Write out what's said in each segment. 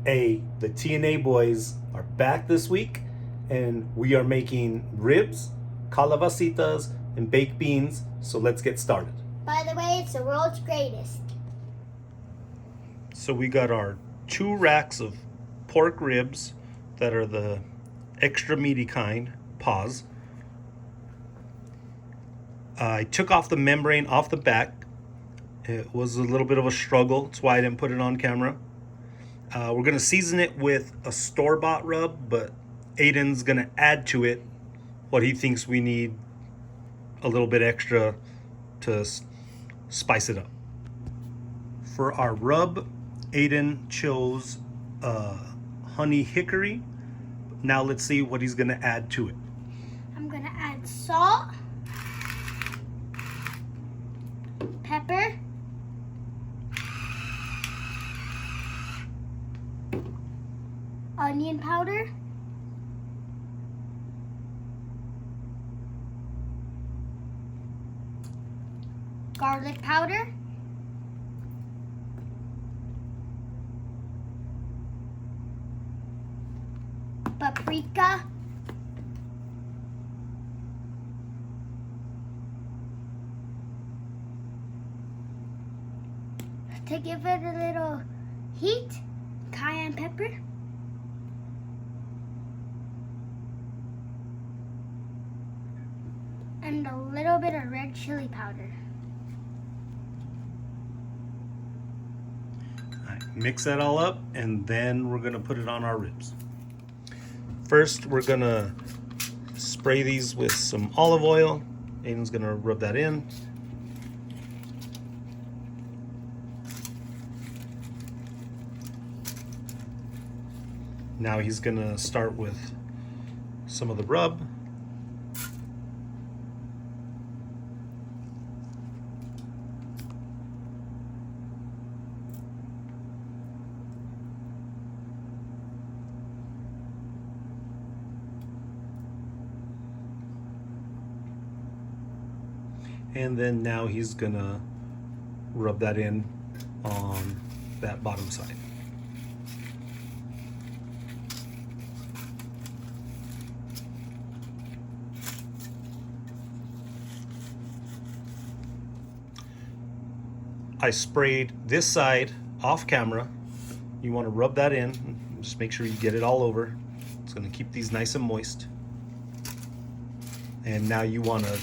Hey, the TNA boys are back this week, and we are making ribs, calabacitas, and baked beans. So let's get started. By the way, it's the world's greatest. So we got our 2 racks of pork ribs that are the extra meaty kind, paws. I took off the membrane off the back. It was a little bit of a struggle. That's why I didn't put it on camera. We're going to season it with a store-bought rub, but Aiden's going to add to it what he thinks we need a little bit extra to spice it up. For our rub, Aiden chose honey hickory. Now let's see what he's going to add to it. I'm going to add salt, pepper, onion powder, garlic powder, paprika, to give it a little heat, cayenne pepper, and a little bit of red chili powder. All right, mix that all up, and then we're gonna put it on our ribs. First, we're gonna spray these with some olive oil. Aiden's gonna rub that in. Now he's gonna start with some of the rub. And then now he's gonna rub that in on that bottom side. I sprayed this side off camera. You want to rub that in. Just make sure you get it all over. It's going to keep these nice and moist. And now you want to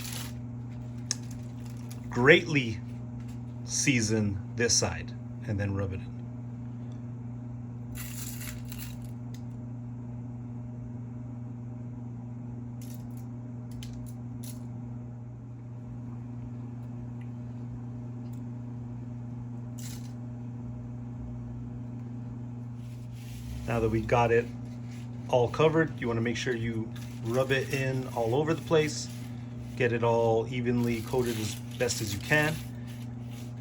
greatly season this side and then rub it in. Now that we got it all covered, you want to make sure you rub it in all over the place, get it all evenly coated as best as you can.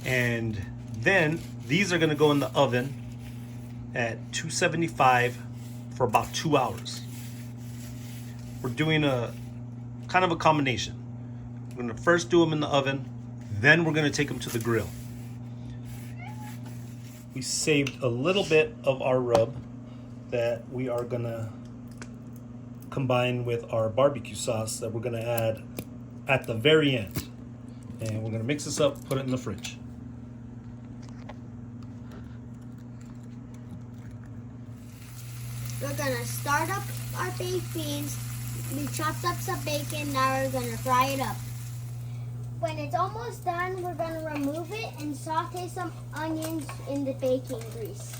And then these are going to go in the oven at 275 for about 2 hours. We're doing a kind of a combination. We're going to first do them in the oven, then we're going to take them to the grill. We saved a little bit of our rub that we are gonna combine with our barbecue sauce that we're gonna add at the very end. And we're gonna mix this up, put it in the fridge. We're gonna start up our baked beans. We chopped up some bacon, now we're gonna fry it up. When it's almost done, we're gonna remove it and saute some onions in the baking grease.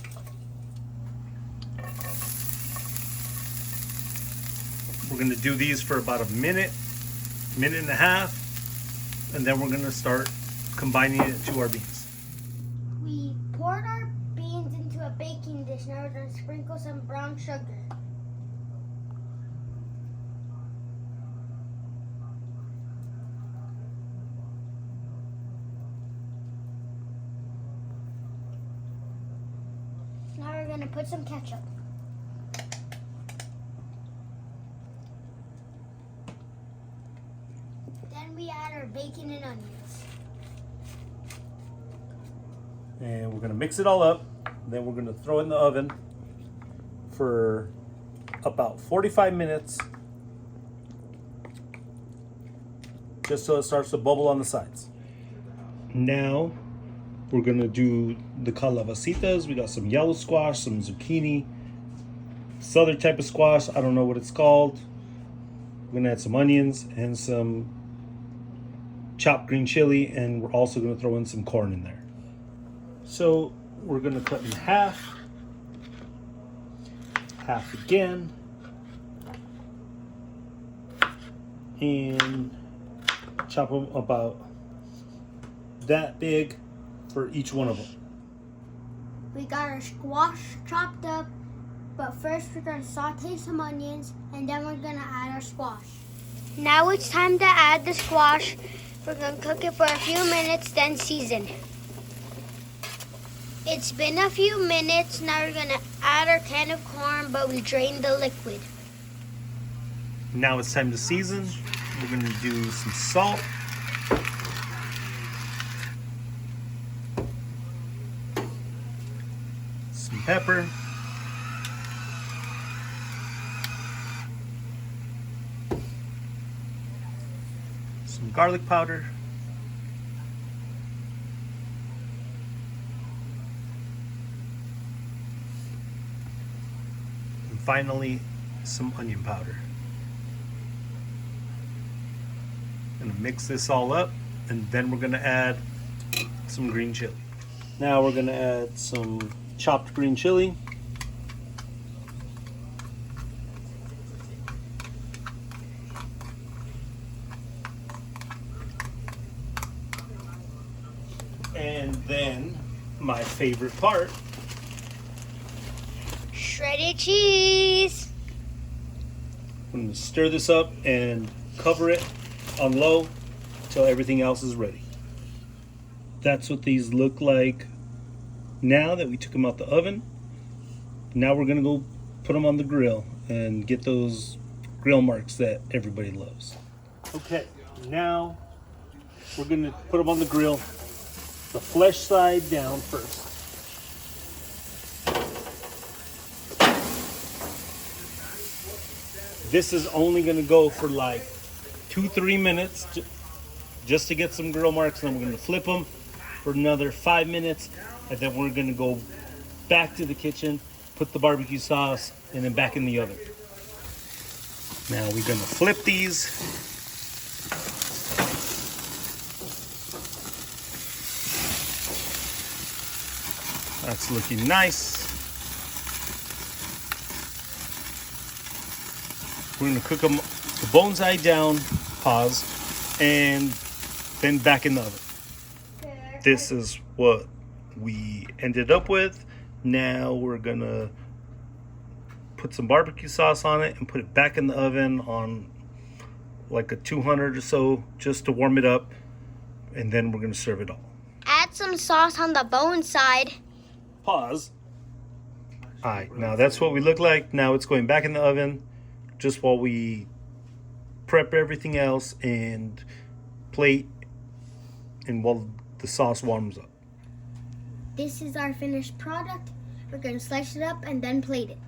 We're gonna do these for about a minute, minute and a half, and then we're gonna start combining it to our beans. We poured our beans into a baking dish. Now we're gonna sprinkle some brown sugar. Now we're gonna put some ketchup. Then we add our bacon and onions. And we're gonna mix it all up. Then we're gonna throw it in the oven for about 45 minutes, just so it starts to bubble on the sides. Now we're gonna do the calabacitas. We got some yellow squash, some zucchini, this other type of squash, I don't know what it's called. We're gonna add some onions and some chopped green chili, and we're also gonna throw in some corn in there. So we're gonna cut in half again, and chop them about that big for each one of them. We got our squash chopped up, but first we're going to saute some onions, and then we're going to add our squash. Now it's time to add the squash. We're going to cook it for a few minutes, then season. It's been a few minutes. Now we're going to add our can of corn, but we drained the liquid. Now it's time to season. We're gonna do some salt, some pepper, some garlic powder, and finally some onion powder. Gonna mix this all up, and then we're gonna add some green chili. Now we're gonna add some chopped green chili. And then my favorite part, Shredded cheese. I'm gonna stir this up and cover it on low until everything else is ready. That's what these look like now that we took them out the oven. Now we're gonna go put them on the grill and get those grill marks that everybody loves. Okay, now we're gonna put them on the grill, the flesh side down first. This is only gonna go for like 2-3 minutes just to get some grill marks, and then we're gonna flip them for another 5 minutes, and then we're gonna go back to the kitchen, put the barbecue sauce, and then back in the oven. Now we're gonna flip these. That's looking nice. We're gonna cook them the bone side down, pause, and then back in the oven. This is what we ended up with. Now we're gonna put some barbecue sauce on it and put it back in the oven on like a 200 or so, just to warm it up, and then we're gonna serve it all. Add some sauce on the bone side. Pause. All right, now that's what we look like. Now it's going back in the oven just while we prep everything else and plate, and while the sauce warms up. This is our finished product. We're going to slice it up and then plate it.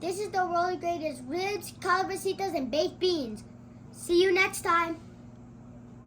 This is the World's Greatest Ribs, Calabacitas, and Baked Beans. See you next time.